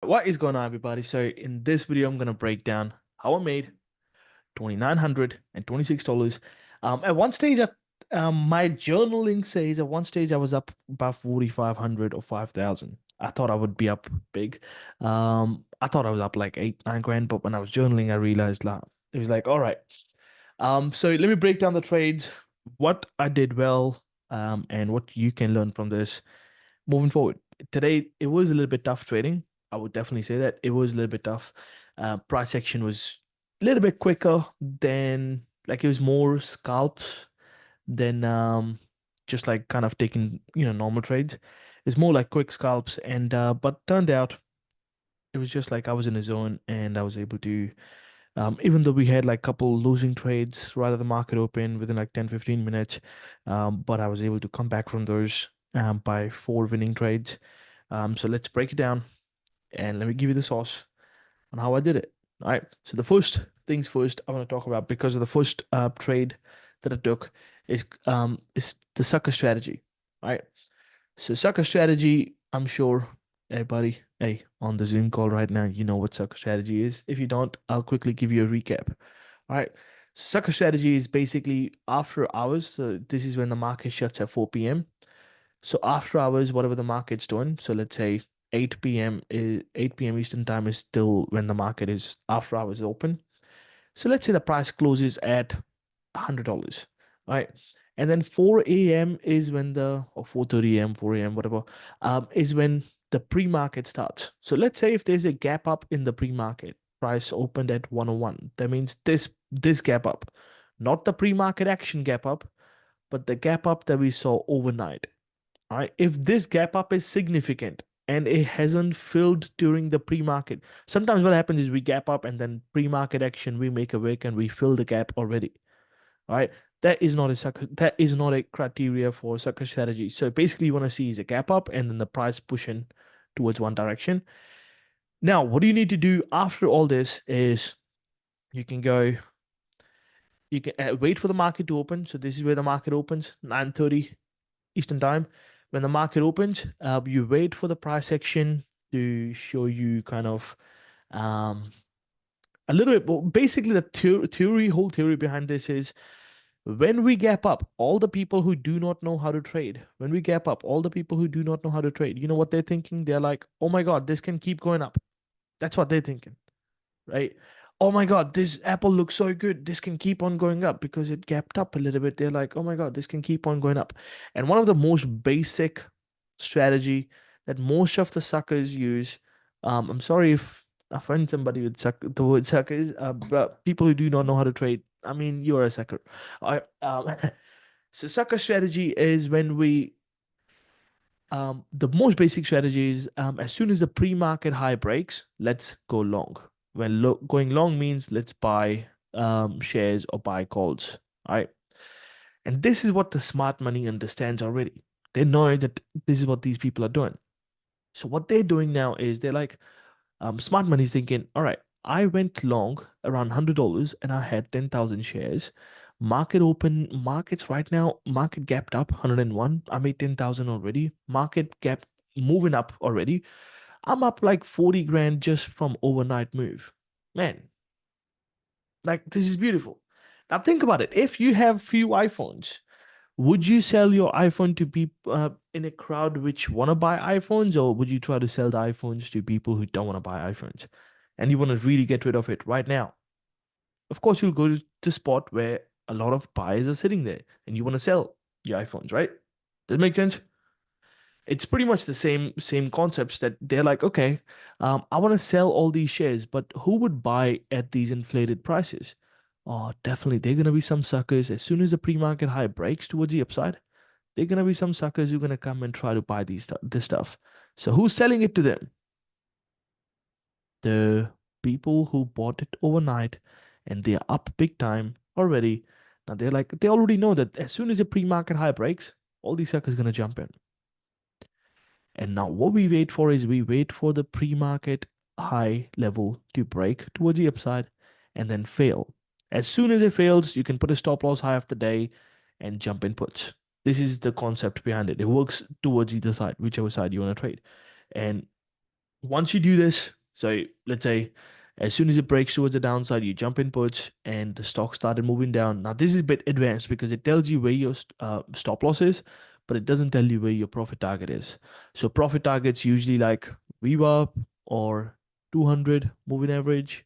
What is going on, everybody? So in this video, I'm gonna break down how I made $2,926. At one stage, my journaling says at one stage I was up about 4,500 or 5,000. I thought I would be up big. I thought I was up like 8, 9 grand, but when I was journaling, I realized like it was like, all right. So let me break down the trades, what I did well, and what you can learn from this moving forward. Today, it was a little bit tough trading. I would definitely say that it was a little bit tough. Price action was a little bit quicker than like it was more scalps than just like kind of taking normal trades. It's more like quick scalps, and but turned out it was just like I was in a zone and I was able to even though we had like couple losing trades right at the market open within like 10, 15 minutes, but I was able to come back from those by four winning trades. So let's break it down and let me give you the sauce on how I did it. All right. So the first things first I want to talk about because of the first trade that I took is the sucker strategy. All right. So sucker strategy, I'm sure everybody, hey, on the Zoom call right now, you know what sucker strategy is. If you don't, I'll quickly give you a recap. All right. So sucker strategy is basically after hours. So this is when the market shuts at 4 p.m. So after hours, whatever the market's doing. So let's say 8 p.m. is 8 p.m. Eastern time is still when the market is after hours open. So let's say the price closes at $100, right? And then 4 a.m. is when the, or 4:30 a.m., 4 a.m., whatever, is when the pre-market starts. So let's say if there's a gap up in the pre-market, price opened at 101. That means this gap up, not the pre-market action gap up, but the gap up that we saw overnight. All right. If this gap up is significant and it hasn't filled during the pre-market, sometimes what happens is we gap up and then pre-market action, we make a wick and we fill the gap already. All right. That is not a criteria for sucker strategy. So basically you want to see is a gap up and then the price pushing towards one direction. Now, what do you need to do after all this is you can go, you can wait for the market to open. So this is where the market opens, 9:30 Eastern time. When the market opens, you wait for the price action to show you kind of um, a little bit. Well, basically, the whole theory behind this is when we gap up, all the people who do not know how to trade, when we gap up, all the people who do not know how to trade, you know what they're thinking? They're like, oh my God, this can keep going up. That's what they're thinking, right? Oh my God, this Apple looks so good. This can keep on going up because it gapped up a little bit. They're like, oh my God, this can keep on going up. And one of the most basic strategy that most of the suckers use, I'm sorry if I offend somebody with the word suckers, but people who do not know how to trade, I mean, you're a sucker. I, so sucker strategy is when the most basic strategy is as soon as the pre-market high breaks, let's go long. When going long means let's buy shares or buy calls. All right. And this is what the smart money understands already. They know that this is what these people are doing. So what they're doing now is they're like, smart money's thinking, all right, I went long around $100 and I had 10,000 shares. Markets right now, market gapped up 101. I made 10,000 already. Market gap moving up already. I'm up like 40 grand just from overnight move. Man, like this is beautiful. Now think about it. If you have few iPhones, would you sell your iPhone to people in a crowd which want to buy iPhones, or would you try to sell the iPhones to people who don't want to buy iPhones and you want to really get rid of it right now? Of course, you'll go to the spot where a lot of buyers are sitting there and you want to sell your iPhones, right? Does it make sense? It's pretty much the same concepts that they're like, okay, I want to sell all these shares, but who would buy at these inflated prices? Oh, definitely, they're gonna be some suckers. As soon as the pre-market high breaks towards the upside, they're gonna be some suckers who are gonna come and try to buy this stuff. So who's selling it to them? The people who bought it overnight and they're up big time already. Now they're like they already know that as soon as the pre-market high breaks, all these suckers gonna jump in. And now what we wait for is we wait for the pre-market high level to break towards the upside and then fail. As soon as it fails, you can put a stop loss high of the day and jump in puts. This is the concept behind it. It works towards either side, whichever side you want to trade. And once you do this, So let's say as soon as it breaks towards the downside, you jump in puts and the stock started moving down. Now this is a bit advanced because it tells you where your stop loss is, but it doesn't tell you where your profit target is. So profit targets usually like VWAP or 200 moving average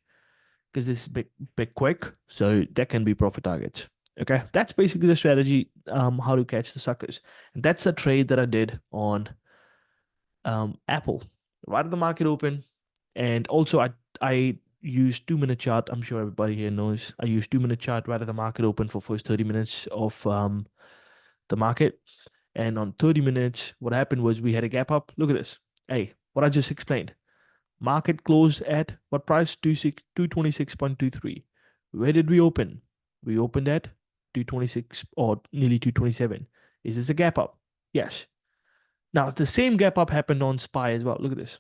because this is big quick. So that can be profit targets. Okay, that's basically the strategy. How to catch the suckers, and that's a trade that I did on Apple right at the market open. And also I use 2 minute chart. I'm sure everybody here knows I use 2 minute chart right at the market open for first 30 minutes of the market. And on 30 minutes, what happened was we had a gap up. Look at this. Hey, what I just explained. Market closed at what price? 226.23. Where did we open? We opened at 226 or nearly 227. Is this a gap up? Yes. Now the same gap up happened on SPY as well. Look at this.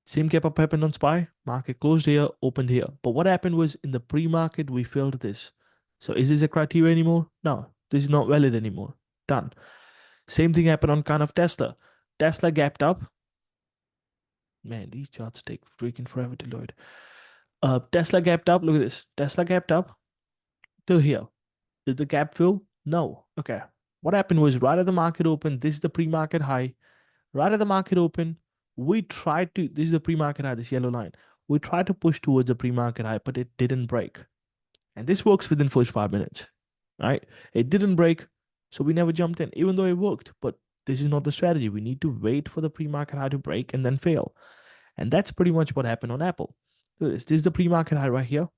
Same gap up happened on SPY. Market closed here, opened here. But what happened was in the pre-market, we filled this. So is this a criteria anymore? No, this is not valid anymore. Done. Same thing happened on kind of Tesla. Tesla gapped up. Man, these charts take freaking forever to load. Tesla gapped up. Look at this. Tesla gapped up till here. Did the gap fill? No. Okay. What happened was right at the market open, this is the pre-market high. Right at the market open, we tried to, this is the pre-market high, this yellow line. We tried to push towards the pre-market high, but it didn't break. And this works within first 5 minutes, right? It didn't break, so we never jumped in, even though it worked. But this is not the strategy. We need to wait for the pre-market high to break and then fail. And that's pretty much what happened on Apple. Look at this. This is the pre-market high right here.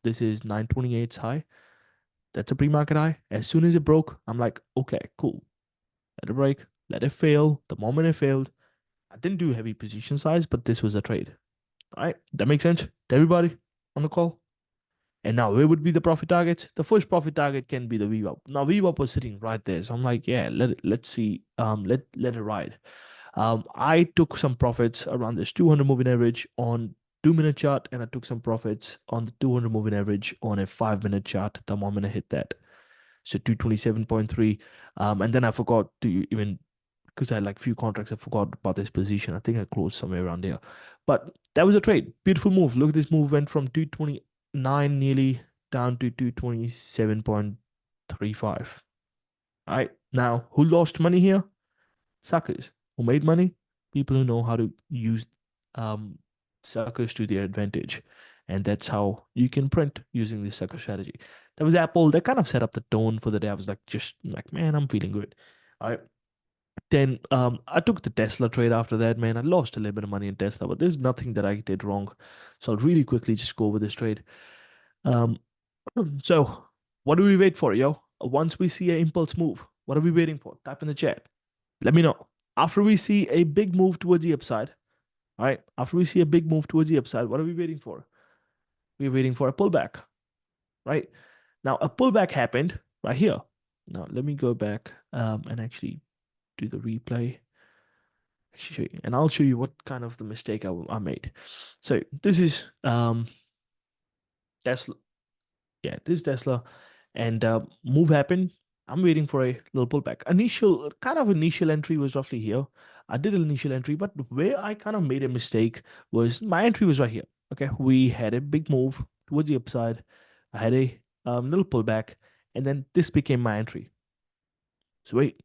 This is 928's high. That's a pre-market high. As soon as it broke, I'm like, okay, cool. Let it break, let it fail. The moment it failed, I didn't do heavy position size, but this was a trade. All right, that makes sense to everybody on the call. And now, where would be the profit target? The first profit target can be the VWAP. Now, VWAP was sitting right there, so I'm like, yeah, let's see, let it ride. I took some profits around this 200 moving average on 2 minute chart, and I took some profits on the 200 moving average on a 5 minute chart. The moment I hit that, so 227.3, and then I forgot to even because I had like few contracts. I forgot about this position. I think I closed somewhere around there. But that was a trade. Beautiful move. Look, this move went from 229 nearly down to 227.35. All right. Now, who lost money here? Suckers. Who made money? People who know how to use um, suckers to their advantage. And that's how you can print using this sucker strategy. That was Apple. That kind of set up the tone for the day. I was like, just like, man, I'm feeling good. All right. Then I took the Tesla trade after that, man. I lost a little bit of money in Tesla, but there's nothing that I did wrong. So I'll really quickly just go over this trade. Um, so what do we wait for, yo? Once we see an impulse move, what are we waiting for? Type in the chat. Let me know. After we see a big move towards the upside, all right? After we see a big move towards the upside, what are we waiting for? We're waiting for a pullback, right? Now, a pullback happened right here. Now, let me go back and actually do the replay. Show you, and I'll show you what kind of the mistake I made. So this is Tesla. Yeah, this is Tesla, and move happened. I'm waiting for a little pullback. Initial entry was roughly here. I did an initial entry, but where I kind of made a mistake was my entry was right here. Okay, we had a big move towards the upside. I had a little pullback, and then this became my entry. So wait,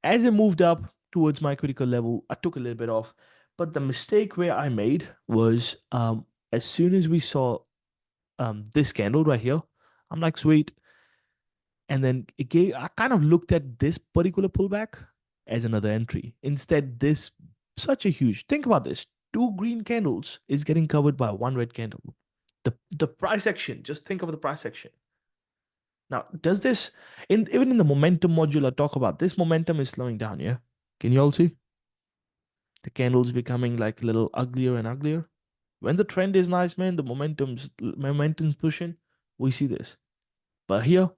as it moved up towards my critical level, I took a little bit off. But the mistake where I made was as soon as we saw this candle right here, I'm like, sweet. And then I kind of looked at this particular pullback as another entry. Instead, this such a huge, think about this, two green candles is getting covered by one red candle. The price action, just think of the price action. Now, does this even in the momentum module I talk about, this momentum is slowing down, yeah? Can you all see? The candles becoming like a little uglier and uglier. When the trend is nice, man, the momentum's pushing. We see this. But here,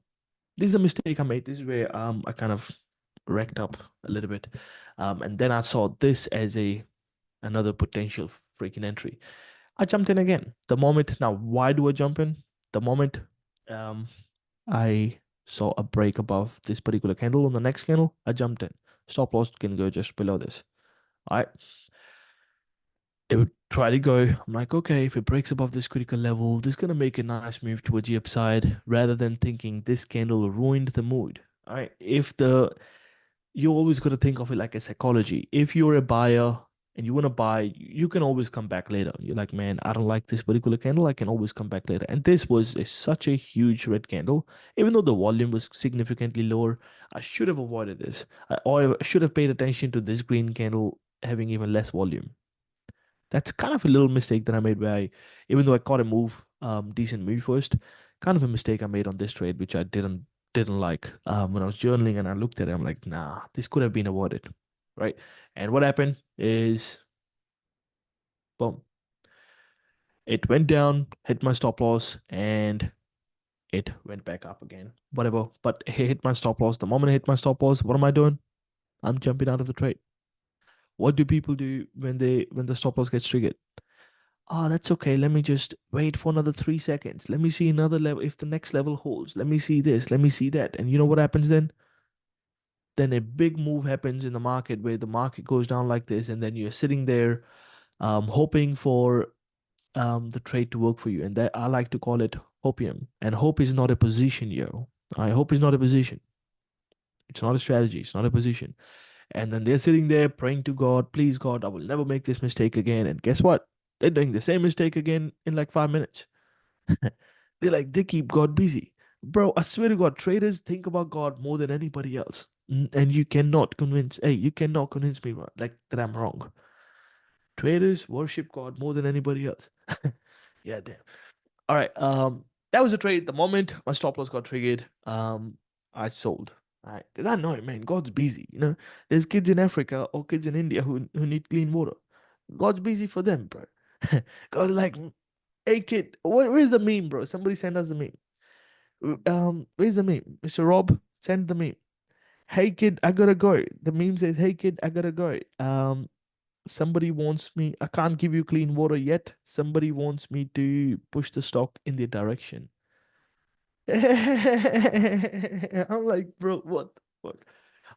this is a mistake I made. This is where I kind of wrecked up a little bit. And then I saw this as another potential freaking entry. I jumped in again. The moment now, why do I jump in? The moment I saw a break above this particular candle on the next candle, I jumped in. Stop loss can go just below this. All right. It would try to go. I'm like, okay, if it breaks above this critical level, this is gonna make a nice move towards the upside, rather than thinking this candle ruined the mood. All right. If the You always got to think of it like a psychology. If you're a buyer and you want to buy, you can always come back later. You're like, man, I don't like this particular candle. I can always come back later. And this was such a huge red candle. Even though the volume was significantly lower, I should have avoided this. Or I should have paid attention to this green candle having even less volume. That's kind of a little mistake that I made where even though I caught a move, decent move first, kind of a mistake I made on this trade, which I didn't like. When I was journaling and I looked at it, I'm like, nah, this could have been avoided, right? And what happened is, boom, it went down, hit my stop loss, and it went back up again. Whatever, but it hit my stop loss. The moment I hit my stop loss, what am I doing? I'm jumping out of the trade. What do people do when the stop loss gets triggered? Oh, that's okay. Let me just wait for another 3 seconds. Let me see another level. If the next level holds, let me see this. Let me see that. And you know what happens then? Then a big move happens in the market where the market goes down like this, and then you're sitting there, hoping for the trade to work for you. And that I like to call it hopium. And hope is not a position, yo. I hope is not a position. It's not a strategy. It's not a position. And then they're sitting there praying to God, please God, I will never make this mistake again. And guess what? They're doing the same mistake again in like 5 minutes. They keep God busy. Bro, I swear to God, traders think about God more than anybody else. And you cannot convince me like that I'm wrong. Traders worship God more than anybody else. Yeah, damn. All right. That was a trade. The moment my stop loss got triggered, I sold. All right. Because I know it, man. God's busy. There's kids in Africa or kids in India who need clean water. God's busy for them, bro. God's like, hey kid, where's the meme, bro? Somebody send us the meme. Where's the meme? Mr. Rob, send the meme. Hey kid, I gotta go. The meme says, "Hey kid, I gotta go. Somebody wants me. I can't give you clean water yet. Somebody wants me to push the stock in their direction." I'm like, bro, what the fuck?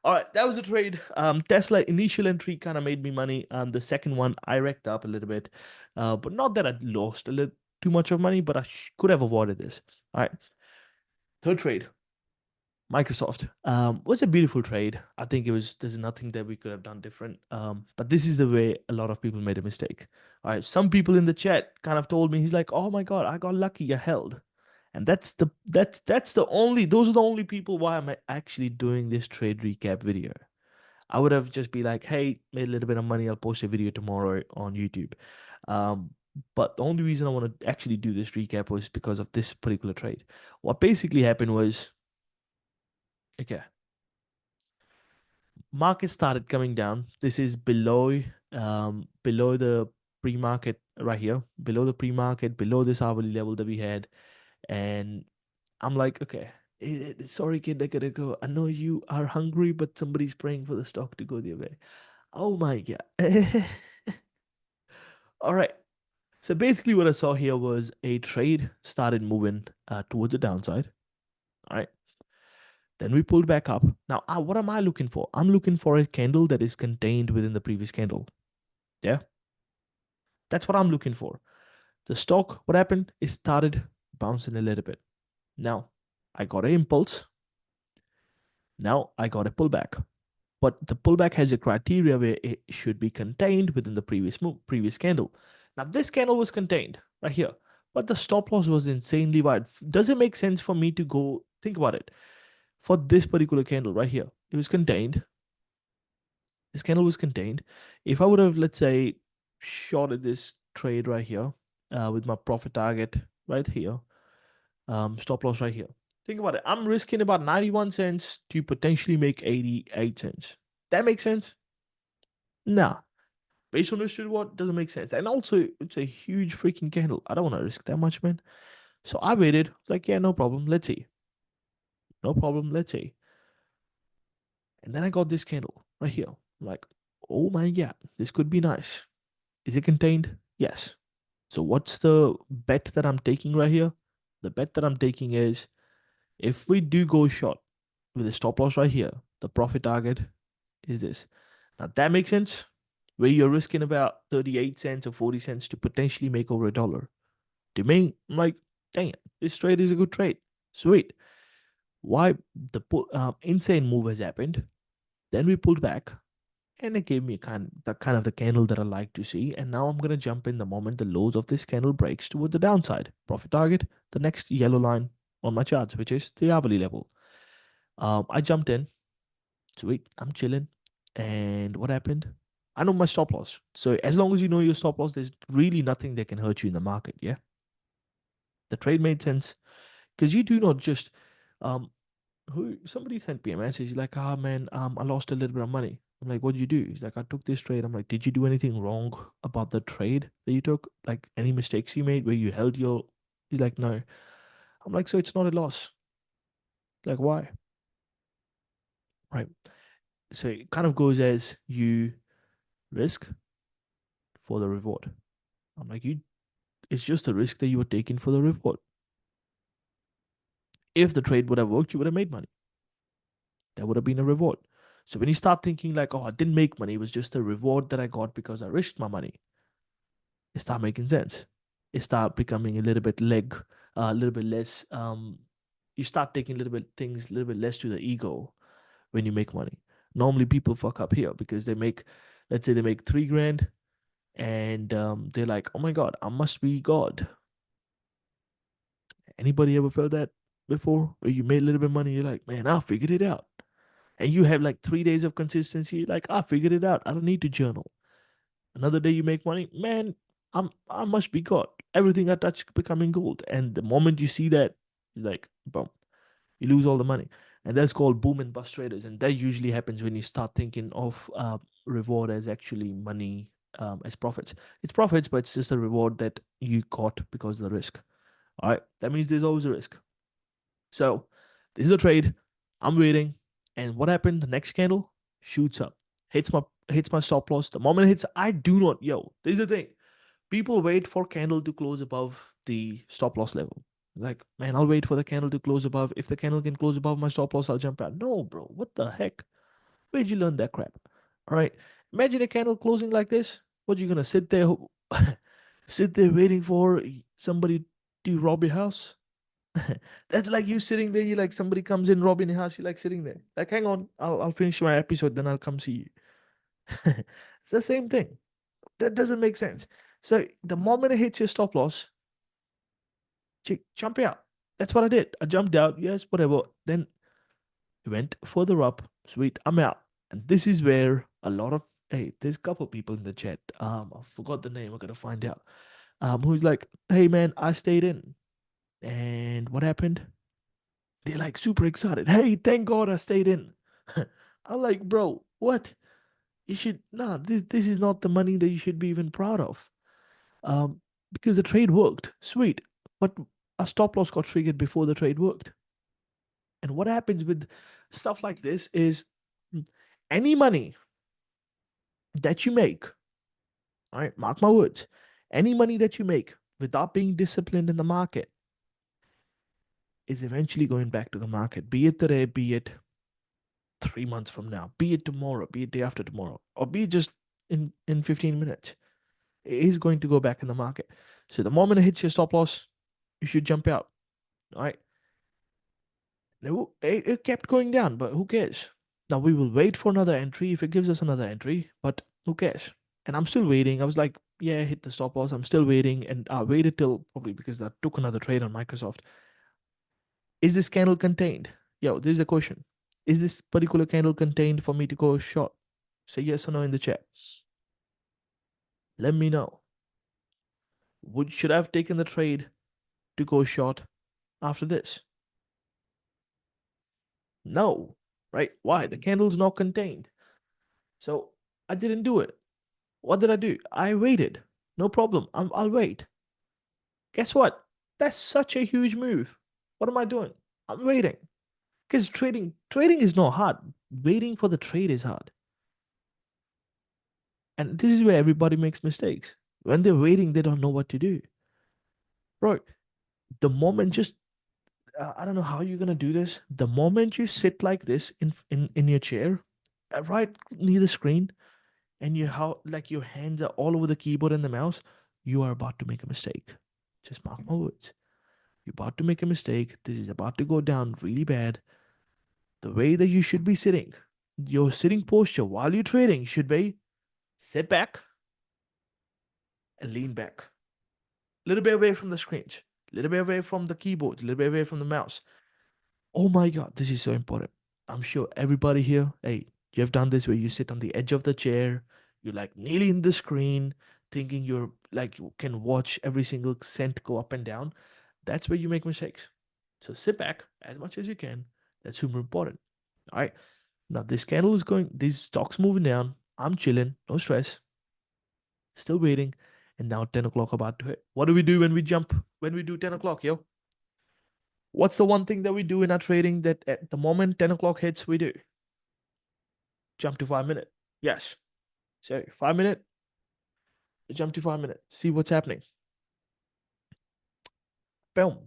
All right, that was a trade. Tesla initial entry kind of made me money. The second one I wrecked up a little bit, but not that I lost a little too much of money, but I could have avoided this. All right, third trade. Microsoft was a beautiful trade. I think there's nothing that we could have done different. But this is the way a lot of people made a mistake. All right, some people in the chat kind of told me, he's like, "Oh my God, I got lucky, I held." And that's the only those are the only people why I'm actually doing this trade recap video. I would have just be like, "Hey, made a little bit of money. I'll post a video tomorrow on YouTube." Um, but the only reason I want to actually do this recap was because of this particular trade. What basically happened was, okay, market started coming down. This is below the pre-market right here, below the pre-market, below this hourly level that we had. And I'm like, okay, sorry kid, I gotta go. I know you are hungry, but somebody's praying for the stock to go the way. Oh my God. All right. So basically what I saw here was a trade started moving towards the downside. All right. Then we pulled back up. Now, what am I looking for? I'm looking for a candle that is contained within the previous candle. Yeah, that's what I'm looking for. The stock, what happened? It started bouncing a little bit. Now, I got an impulse. Now I got a pullback. But the pullback has a criteria where it should be contained within the previous candle. Now, this candle was contained right here, but the stop loss was insanely wide. Does it make sense for me to go think about it? For this particular candle right here, it was contained. This candle was contained. If I would have, let's say, shorted this trade right here with my profit target right here, stop loss right here. Think about it. I'm risking about 91 cents to potentially make 88 cents. That makes sense? Nah. Based on this reward, doesn't make sense. And also, it's a huge freaking candle. I don't want to risk that much, man. So I waited. Like, yeah, no problem. Let's see. No problem. Let's see. And then I got this candle right here. I'm like, oh my God, this could be nice. Is it contained? Yes. So what's the bet that I'm taking right here? The bet that I'm taking is if we do go short with a stop loss right here, the profit target is this. Now that makes sense. where you're risking about 38 cents or 40 cents to potentially make over $1. To me, I'm like, dang it, this trade is a good trade. Sweet. Why the insane move has happened? Then we pulled back, and it gave me kind of the candle that I like to see. And now I'm gonna jump in the moment the lows of this candle breaks toward the downside. Profit target, the next yellow line on my charts, which is the hourly level. I jumped in. Sweet, I'm chilling. And what happened? I know my stop loss. So as long as you know your stop loss, there's really nothing that can hurt you in the market. Yeah, the trade made sense because you do not just um who somebody sent me a message. He's like, ah man, I lost a little bit of money. I'm like, what did you do? He's like, I took this trade. I'm like, did you do anything wrong about the trade that you took? Like any mistakes you made where you held your? He's like, no. I'm like, so it's not a loss. Like why? Right. So it kind of goes as you risk for the reward. I'm like, you. It's just a risk that you were taking for the reward. If the trade would have worked, you would have made money. That would have been a reward. So when you start thinking like, oh, I didn't make money, it was just a reward that I got because I risked my money, it start making sense. It start becoming a little bit less. You start taking a little bit things a little bit less to the ego when you make money. Normally, people fuck up here because they make, let's say, they make 3 grand, and they're like, oh my god, I must be God. Anybody ever felt that before? Where you made a little bit of money, you're like, man, I figured it out. And you have like 3 days of consistency, like, I figured it out. I don't need to journal. Another day you make money, man, I must be God. Everything I touch becoming gold. And the moment you see that, you're like, boom, you lose all the money. And that's called boom and bust traders. And that usually happens when you start thinking of reward as actually money, as profits. It's profits, but it's just a reward that you got because of the risk. All right. That means there's always a risk. So this is a trade. I'm waiting. And what happened? The next candle shoots up, hits my stop loss. The moment it hits, I do not, yo, this is the thing. People wait for candle to close above the stop loss level. Like, man, I'll wait for the candle to close above. If the candle can close above my stop loss, I'll jump out. No, bro. What the heck? Where'd you learn that crap? All right. Imagine a candle closing like this. What you gonna sit there sit there waiting for somebody to rob your house? That's like you sitting there. You like somebody comes in robbing your house. You like sitting there. Like, hang on, I'll finish my episode, then I'll come see you. It's the same thing. That doesn't make sense. So the moment it hits your stop loss, jump out. That's what I did. I jumped out. Yes, whatever. Then it went further up. Sweet, I'm out. And this is where a lot of there's a couple people in the chat. I forgot the name. I gotta find out. Who's like, hey man, I stayed in. And what happened? They're like super excited. Hey, thank God I stayed in. I'm like, bro, what? You should nah. This is not the money that you should be even proud of. Because the trade worked, sweet, but a stop loss got triggered before the trade worked. And what happens with stuff like this is any money that you make, all right, mark my words, any money that you make without being disciplined in the market is eventually going back to the market, be it today, be it 3 months from now, be it tomorrow, be it day after tomorrow, or be it just in 15 minutes. It is going to go back in the market. So the moment it hits your stop loss, you should jump out. All right. No, it kept going down, but who cares? Now we will wait for another entry if it gives us another entry, but who cares? And I'm still waiting. I was like, yeah, hit the stop loss. I'm still waiting. And I waited till probably because I took another trade on Microsoft. Is this candle contained? Yo, this is the question. Is this particular candle contained for me to go short? Say yes or no in the chat. Let me know. Should I have taken the trade to go short after this? No, right? Why? The candle's not contained. So I didn't do it. What did I do? I waited. No problem. I'll wait. Guess what? That's such a huge move. What am I doing? I'm waiting. Because trading is not hard. Waiting for the trade is hard. And this is where everybody makes mistakes. When they're waiting, they don't know what to do. Bro, the moment just I don't know how you're gonna do this. The moment you sit like this in your chair, right near the screen, and you how like your hands are all over the keyboard and the mouse, you are about to make a mistake. Just mark my words. You're about to make a mistake. This is about to go down really bad. The way that you should be sitting, your sitting posture while you're trading should be sit back and lean back. A little bit away from the screens, a little bit away from the keyboard, a little bit away from the mouse. Oh my God, this is so important. I'm sure everybody here, hey, you have done this where you sit on the edge of the chair, you're like nearly in the screen, thinking you're like you can watch every single cent go up and down. That's where you make mistakes. So sit back as much as you can. That's super important. All right. Now this candle is going, these stocks moving down. I'm chilling, no stress, still waiting. And now 10 o'clock about to hit. What do we do when we jump, when we do 10 o'clock, yo? What's the one thing that we do in our trading that at the moment 10 o'clock hits, we do? Jump to 5 minute. Yes. So 5 minute, jump to 5 minute. See what's happening. Boom.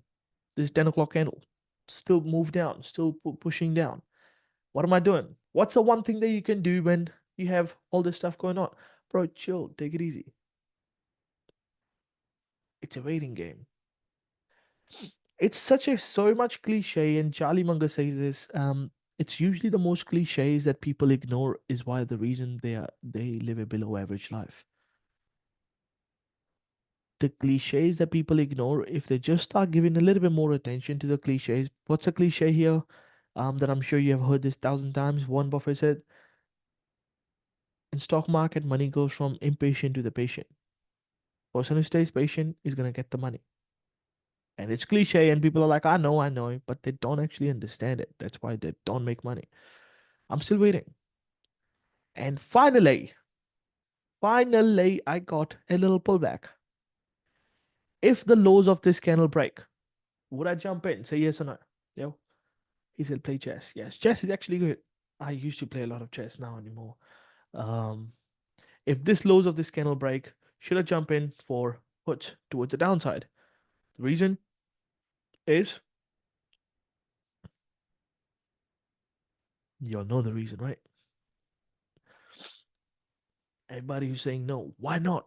This is 10 o'clock candle. Still move down, still pushing down. What am I doing? What's the one thing that you can do when you have all this stuff going on? Bro, chill, take it easy. It's a waiting game. It's such a so much cliche, and Charlie Munger says this. It's usually the most cliches that people ignore is why the reason they live a below average life. The cliches that people ignore, if they just start giving a little bit more attention to the cliches. What's a cliche here? That I'm sure you have heard this 1,000 times. Warren Buffett said, in stock market, money goes from impatient to the patient. Person who stays patient is gonna get the money. And it's cliche, and people are like, I know, but they don't actually understand it. That's why they don't make money. I'm still waiting. And finally, I got a little pullback. If the lows of this candle break, would I jump in? Say yes or no? Yo, he said play chess. Yes, chess is actually good. I used to play a lot of chess, now anymore. Um, if this lows of this candle break, should I jump in for puts towards the downside? The reason is you'll know the reason, right? Everybody who's saying no, why not?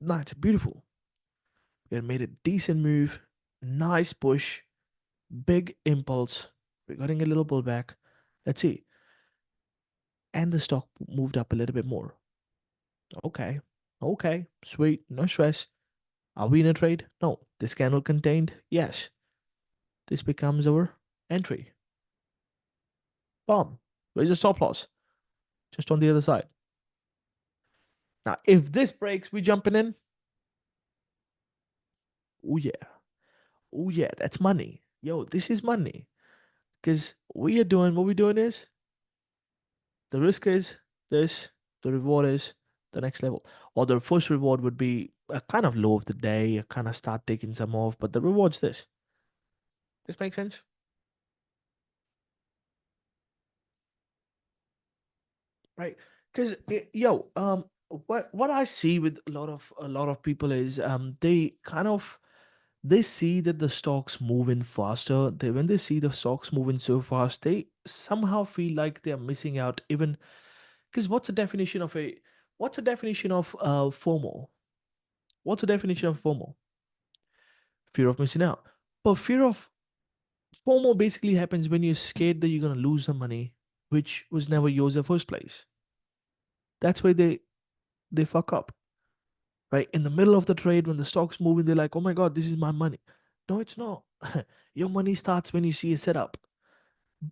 Nah, it's beautiful. We made a decent move, nice push, big impulse. We're getting a little pullback. Let's see. And the stock moved up a little bit more. Okay. Okay. Sweet. No stress. Are we in a trade? No. This candle contained? Yes. This becomes our entry. Boom. Where's the stop loss? Just on the other side. Now, if this breaks, we jumping in. Oh yeah. Oh yeah. That's money. Yo, this is money. Because we are doing what we're doing is the risk is this, the reward is the next level. Or the first reward would be a kind of low of the day, a kind of start taking some off, but the reward's this. This makes sense? Right? Because yo, what I see with a lot of people is they kind of they see that the stocks moving faster. They when they see the stocks moving so fast, they somehow feel like they're missing out even because what's the definition of FOMO? What's the definition of FOMO? Fear of missing out. But fear of FOMO basically happens when you're scared that you're gonna lose the money, which was never yours in the first place. That's why they fuck up, right? In the middle of the trade, when the stock's moving, they're like, "Oh my god, this is my money." No, it's not. Your money starts when you see a setup.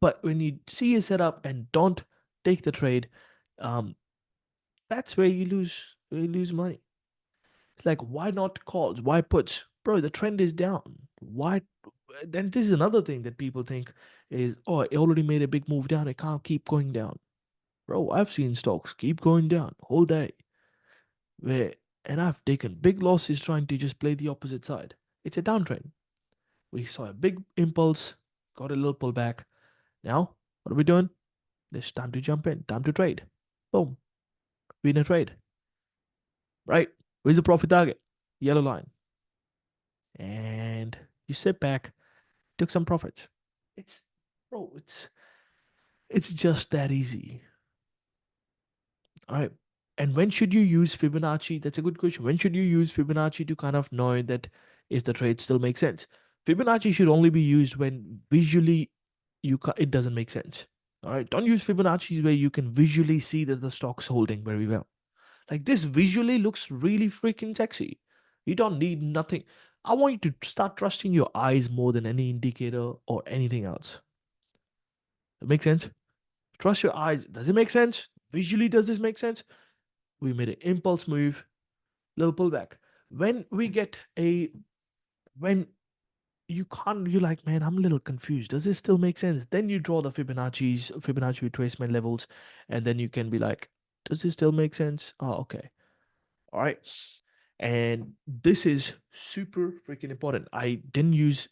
But when you see a setup and don't take the trade, um, that's where you lose money. It's like, why not calls? Why puts? Bro, the trend is down. Why? Then this is another thing that people think is, oh, it already made a big move down. It can't keep going down. Bro, I've seen stocks keep going down whole day. Where and I've taken big losses trying to just play the opposite side. It's a downtrend. We saw a big impulse, got a little pullback. Now, what are we doing? It's time to jump in, time to trade. Boom, win a trade. Right? Where's the profit target? Yellow line. And you sit back, took some profits. It's bro, it's just that easy. All right. And when should you use Fibonacci? That's a good question. When should you use Fibonacci to kind of know that if the trade still makes sense? Fibonacci should only be used when visually it doesn't make sense. All right. Don't use Fibonacci where you can visually see that the stock's holding very well. Like this visually looks really freaking sexy. You don't need nothing. I want you to start trusting your eyes more than any indicator or anything else. That makes sense? Trust your eyes. Does it make sense? Visually, does this make sense? We made an impulse move, little pullback. When we get a when you can't, you're like, man, I'm a little confused. Does this still make sense? Then you draw the Fibonacci retracement levels, and then you can be like, does this still make sense? Oh, okay. All right. And this is super freaking important. I didn't use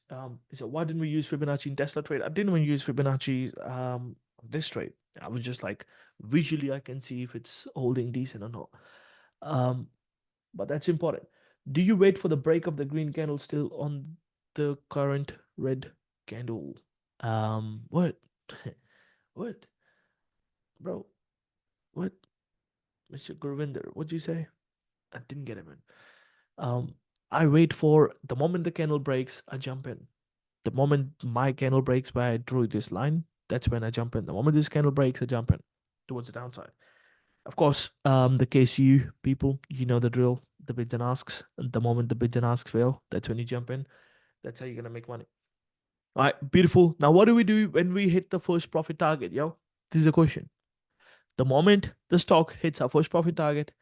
so why didn't we use Fibonacci in Tesla trade? I didn't even use Fibonacci this trade. I was just like visually I can see if it's holding decent or not. Um, but that's important. Do you wait for the break of the green candle still on the current red candle? What? What? Bro, what? Mr. Gurvinder, what'd you say? I didn't get it, man. Um, I wait for the moment the candle breaks, I jump in. The moment my candle breaks where I drew this line, that's when I jump in. The moment this candle breaks, I jump in towards the downside. Of course, the KCU people, you know the drill. The bids and asks. The moment the bids and asks fail, that's when you jump in. That's how you're gonna make money. All right, beautiful. Now, what do we do when we hit the first profit target, yo? This is a question. The moment the stock hits our first profit target,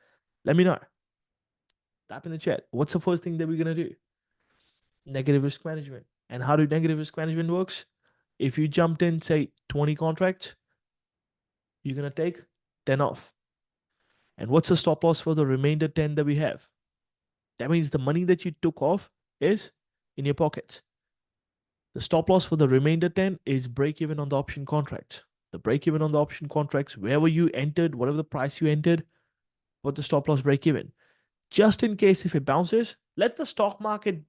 let me know. Type in the chat. What's the first thing that we're gonna do? Negative risk management. And how do negative risk management works? If you jumped in, say 20 contracts, you're gonna take 10 off. And what's the stop loss for the remainder 10 that we have? That means the money that you took off is in your pockets. The stop loss for the remainder 10 is break even on the option contracts. The break even on the option contracts, wherever you entered, whatever the price you entered, what the stop loss break even. Just in case if it bounces, let the stock market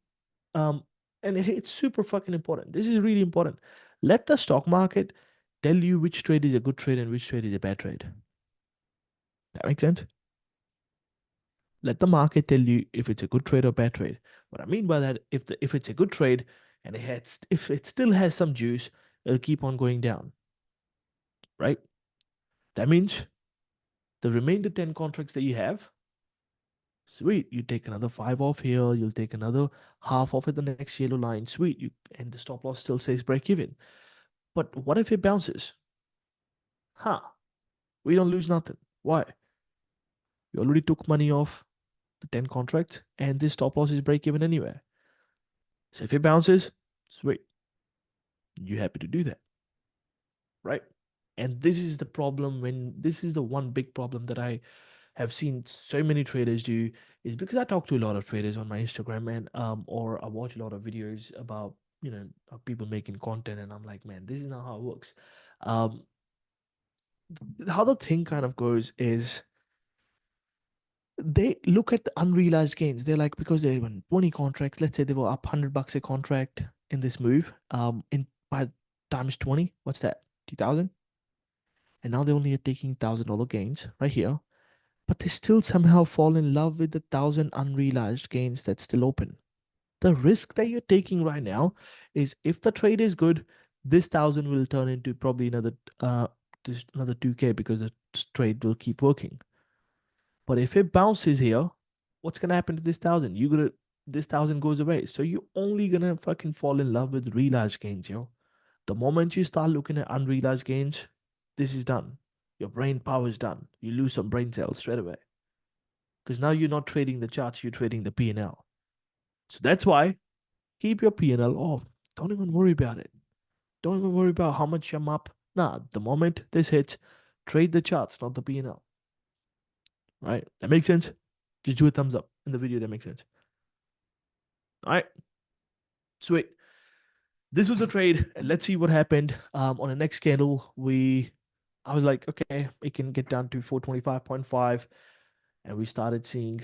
and it's super fucking important. This is really important. Let the stock market tell you which trade is a good trade and which trade is a bad trade. That makes sense? Let the market tell you if it's a good trade or bad trade. What I mean by that, if it's a good trade and if it still has some juice, it'll keep on going down, right? That means the remainder 10 contracts that you have, sweet, you take another 5 off here, you'll take another half off at the next yellow line, sweet, and the stop loss still says break even. But what if it bounces? Huh? We don't lose nothing. Why? We already took money off the 10 contracts and this stop loss is break even anyway. So if it bounces, sweet. You happy to do that, right? And this is the problem when this is the one big problem that I have seen so many traders do is because I talk to a lot of traders on my Instagram and or I watch a lot of videos about of people making content and I'm like, man, this is not how it works. Um, how the thing kind of goes is they look at the unrealized gains. They're like, because they won 20 contracts, let's say they were up $100 a contract in this move, in by times 20, what's that? 2,000? And now they only are taking $1,000 gains right here, but they still somehow fall in love with the 1,000 unrealized gains that's still open. The risk that you're taking right now is if the trade is good, this 1,000 will turn into probably another 2K because the trade will keep working. But if it bounces here, what's gonna happen to this 1,000? This 1,000 goes away. So you're only gonna fucking fall in love with realized gains, yo. The moment you start looking at unrealized gains, this is done. Your brain power is done. You lose some brain cells straight away. Because now you're not trading the charts, you're trading the P&L. So that's why keep your P&L off. Don't even worry about it. Don't even worry about how much I'm up. Nah, the moment this hits, trade the charts, not the P&L. Right? That makes sense? Just do a thumbs up in the video. That makes sense. All right. Sweet. This was a trade. Let's see what happened. On the next candle, I was like, okay, it can get down to 425.5. And we started seeing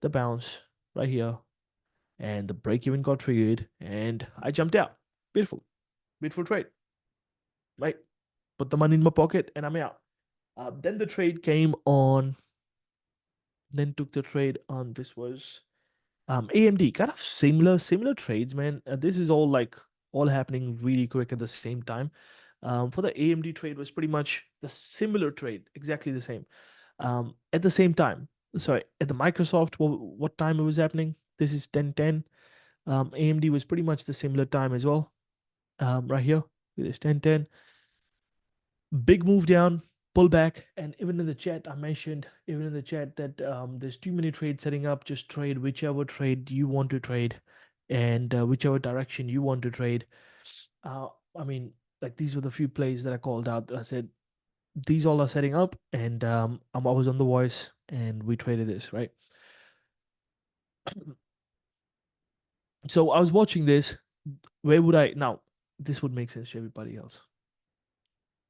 the bounce right here. And the break even got triggered. And I jumped out. Beautiful. Beautiful trade. Right? Put the money in my pocket and I'm out. Then the trade came on, then took the trade on. This was AMD, kind of similar trades, man. This is all like all happening really quick at the same time. For the AMD trade was pretty much the similar trade, exactly the same. At the same time, sorry, at the Microsoft, what time it was happening? This is 10:10. AMD was pretty much the similar time as well. Right here, it is 10:10. Big move down, pull back, and even in the chat, I mentioned even in the chat that there's too many trades setting up. Just trade whichever trade you want to trade, and whichever direction you want to trade. Uh, I mean, like these were the few plays that I called out. I said these all are setting up, and I was on the voice, and we traded this right. So I was watching this. Where would I now? This would make sense to everybody else.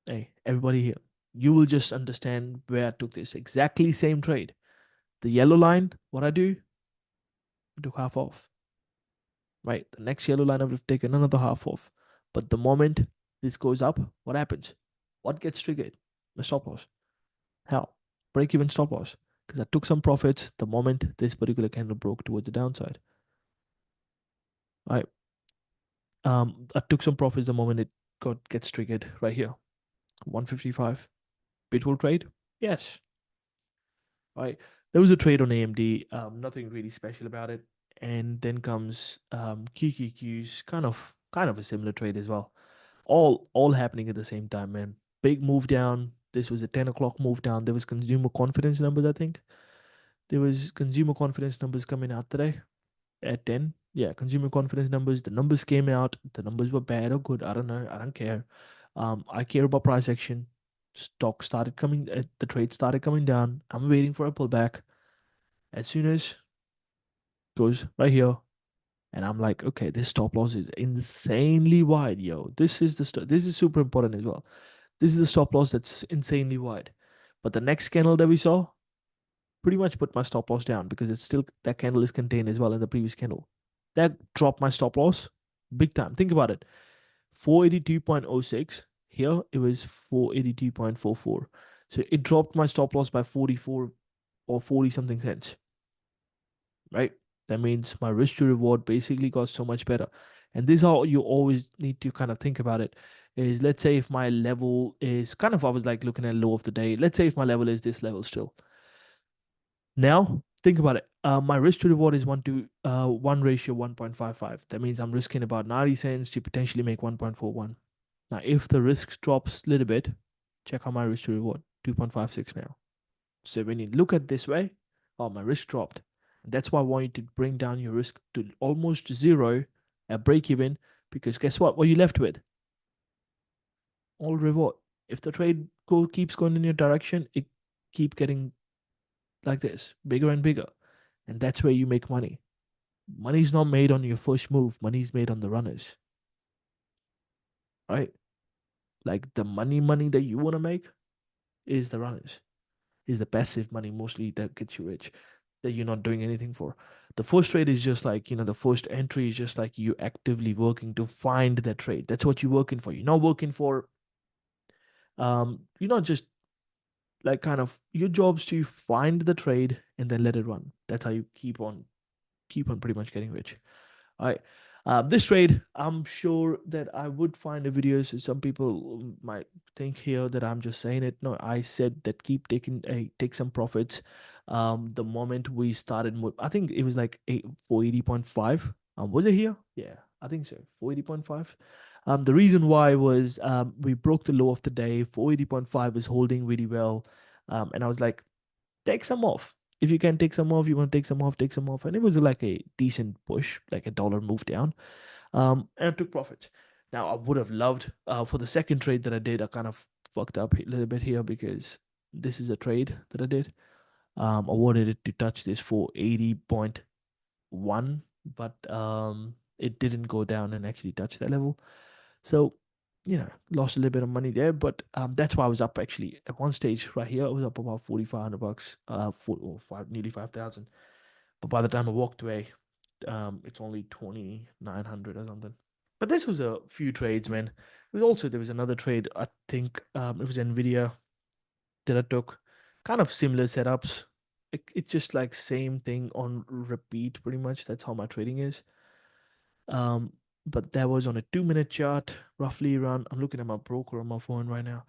Hey, everybody here, you will just understand where I took this exactly same trade. The yellow line, what I do half off, right? The next yellow line, I would have taken another half off. But the moment this goes up, what happens? What gets triggered? The stop loss. How? Break even stop loss. Because I took some profits the moment this particular candle broke towards the downside. Right. I took some profits the moment it gets triggered right here. 155. Bit will trade? Yes. Right. There was a trade on AMD, nothing really special about it. And then comes QQQ's kind of a similar trade as well. All happening at the same time, man. Big move down. This was a 10 o'clock move down. There was consumer confidence numbers, I think. There was consumer confidence numbers coming out today at 10. Yeah, consumer confidence numbers. The numbers came out. The numbers were bad or good. I don't know. I don't care. I care about price action. Stock started coming, the trade started coming down. I'm waiting for a pullback. As soon as goes right here, and I'm like, okay, this stop loss is insanely wide, yo. This is super important as well. This is the stop loss that's insanely wide. But the next candle that we saw pretty much put my stop loss down because it's still that candle is contained as well in the previous candle. That dropped my stop loss big time. Think about it. 482.06. Here it was 482.44. So it dropped my stop loss by 44 or 40 something cents, right? That means my risk to reward basically got so much better. And this is how you always need to kind of think about it. Is let's say if my level is kind of, I was like looking at low of the day. Let's say if my level is this level still. Now think about it. My risk to reward is one ratio 1.55. That means I'm risking about 90 cents to potentially make 1.41. Now if the risk drops a little bit, check out my risk to reward 2.56 now. So when you look at this way, oh, my risk dropped. And that's why I want you to bring down your risk to almost zero at break even. Because guess what? What are you left with? All reward. If the trade keeps going in your direction, it keep getting like this, bigger and bigger. And that's where you make money. Money's not made on your first move. Money's made on the runners, right? Like the money that you want to make is the runners. Is the passive money mostly that gets you rich that you're not doing anything for. The first trade is just like, the first entry is just like you actively working to find that trade. That's what you're working for. You're not working for, you're not just like kind of your job's to find the trade and then let it run. That's how you keep on pretty much getting rich. All right. This trade, I'm sure that I would find a video. So some people might think here that I'm just saying it. No, I said that take some profits. The moment we started, I think it was like 480.5. Was it here? Yeah, I think so. 480.5. The reason why was we broke the low of the day. 480.5 is holding really well. And I was like, take some off. If you can take some off, you want to take some off, take some off. And it was like a decent push, like a dollar move down. And I took profits. Now I would have loved for the second trade that I did, I kind of fucked up a little bit here because this is a trade that I did. I wanted it to touch this for 80.1, but it didn't go down and actually touch that level. So, lost a little bit of money there, but that's why I was up actually at one stage right here. I was up about 4,500 bucks, nearly 5,000. But by the time I walked away, it's only 2,900 or something. But this was a few trades, man. There was another trade. I think it was Nvidia. that I took. Kind of similar setups. It's just like same thing on repeat, pretty much. That's how my trading is. Um, but that was on a 2 minute chart, roughly around. I'm looking at my broker on my phone right now.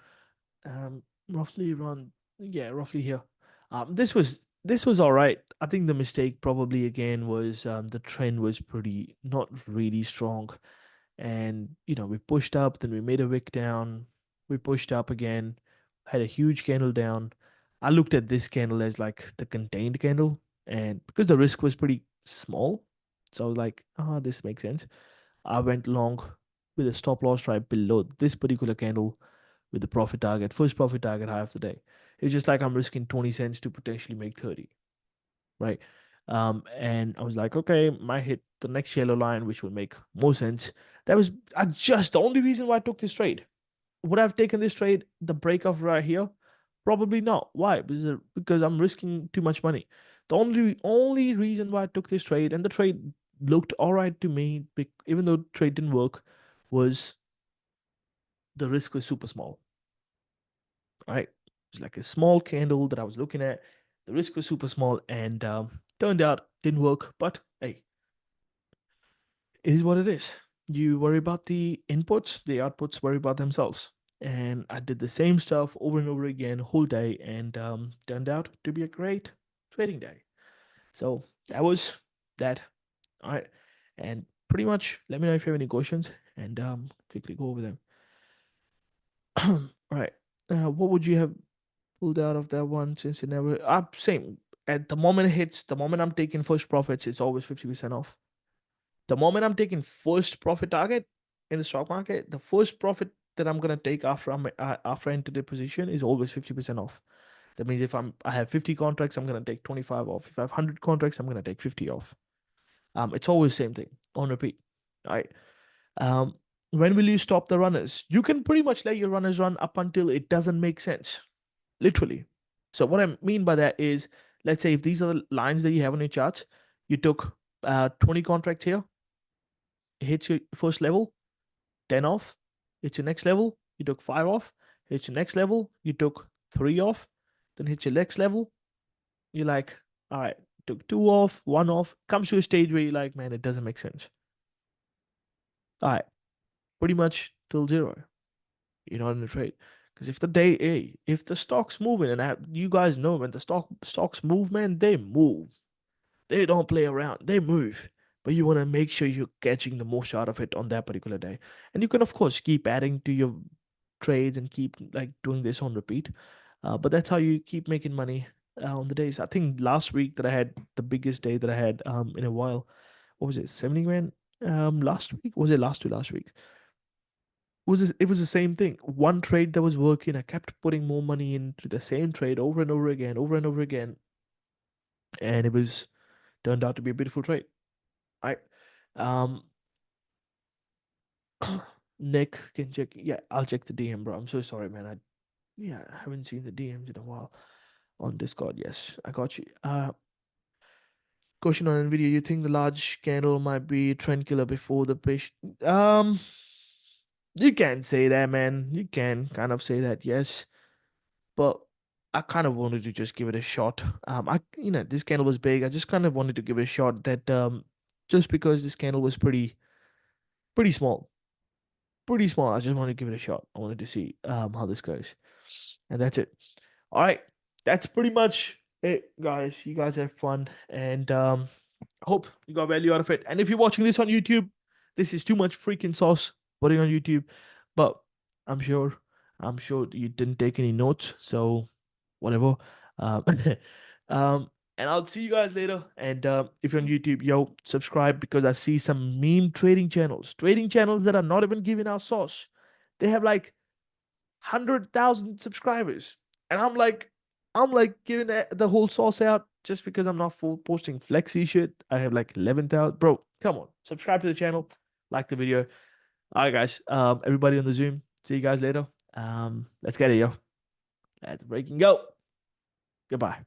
Roughly around, yeah, roughly here. This was all right. I think the mistake probably again was the trend was pretty not really strong, and we pushed up, then we made a wick down, we pushed up again, had a huge candle down. I looked at this candle as like the contained candle, and because the risk was pretty small, so I was like, this makes sense. I went long with a stop loss right below this particular candle with the profit target, first profit target high of the day. It's just like I'm risking 20 cents to potentially make 30, right? And I was like, okay, might hit the next yellow line, which would make more sense. That was just the only reason why I took this trade. Would I have taken this trade, the breakoff right here? Probably not. Why? Because I'm risking too much money. The only reason why I took this trade, and the trade looked all right to me, even though trade didn't work, was the risk was super small. Right? It's like a small candle that I was looking at. The risk was super small, and turned out didn't work. But hey, it is what it is. You worry about the inputs, the outputs worry about themselves. And I did the same stuff over and over again, whole day, and turned out to be a great trading day. So that was that. All right, and pretty much, let me know if you have any questions, and quickly go over them. All right, what would you have pulled out of that one since it never up same at the moment it hits the moment I'm taking first profits, it's always 50% off. The moment I'm taking first profit target in the stock market, the first profit that I'm gonna take after I enter the position is always 50% off. That means if I have 50 contracts, I'm gonna take 25 off. If I have 100 contracts, I'm gonna take 50 off. It's always the same thing on repeat. All right. Um, when will you stop the runners? You can pretty much let your runners run up until it doesn't make sense. Literally. So what I mean by that is, let's say if these are the lines that you have on your charts, you took 20 contracts here, it hits your first level, 10 off, hits your next level, you took 5 off, hits your next level, you took 3 off, then hits your next level, you're like, all right, took 2 off, 1 off, comes to a stage where you're like, man, it doesn't make sense. All right, pretty much till zero. You're not in the trade. Because if the day A, if the stock's moving, and you guys know when the stocks move, man, they move. They don't play around. They move. But you want to make sure you're catching the most out of it on that particular day. And you can of course keep adding to your trades and keep like doing this on repeat. But that's how you keep making money on the days. I think last week that I had the biggest day that I had in a while. What was it? 70 grand last week? Was it last week? It was the same thing. One trade that was working, I kept putting more money into the same trade over and over again, over and over again, and it was turned out to be a beautiful trade. I um Nick can check. Yeah, I'll check the DM, bro. I'm so sorry, man. I haven't seen the DMs in a while on Discord. Yes, I got you. Question on Nvidia. You think the large candle might be trend killer before the patient? You can say that, man. You can kind of say that, yes. But I kind of wanted to just give it a shot. This candle was big. I just kind of wanted to give it a shot. That just because this candle was pretty small, pretty small. I just wanted to give it a shot. I wanted to see how this goes, and that's it. All right, that's pretty much it, guys. You guys have fun, and hope you got value out of it. And if you're watching this on YouTube, this is too much freaking sauce putting on YouTube, but I'm sure, I'm sure you didn't take any notes, so whatever. Um, um, and I'll see you guys later. And if you're on YouTube, yo, subscribe because I see some meme trading channels that are not even giving out sauce. They have like 100,000 subscribers, and I'm like giving the whole sauce out just because I'm not full posting flexi shit. I have like 11,000. Bro, come on, subscribe to the channel, like the video. All right, guys. Everybody on the Zoom. See you guys later. Let's get it, yo. Let's breaking go. Goodbye.